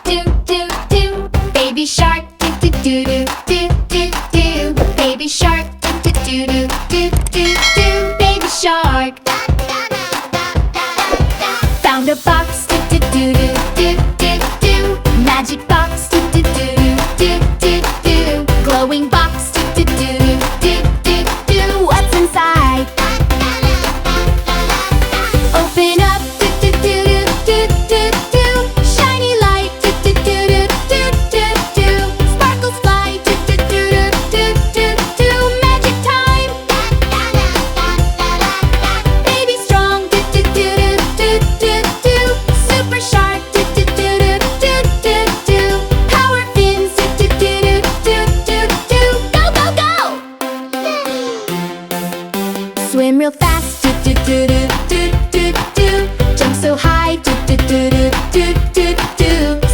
do do do. Baby shark, do do do do do do. Baby shark, do do do do do do. Baby shark. Found a box, do do do do do do. Magic box, do do do do do do. Glowing box, do do do do do do. What's inside? Open up, do do do do do do. Shiny light, do do do do do do. Sparkles fly, do do do do do do. Magic time. Baby strong, do do do do do do. Super shark, do do do do do do. Power fins, do do do do do do. Go go go! Swim real fast, do do do do do do do. Jump so high, do do do do do do do.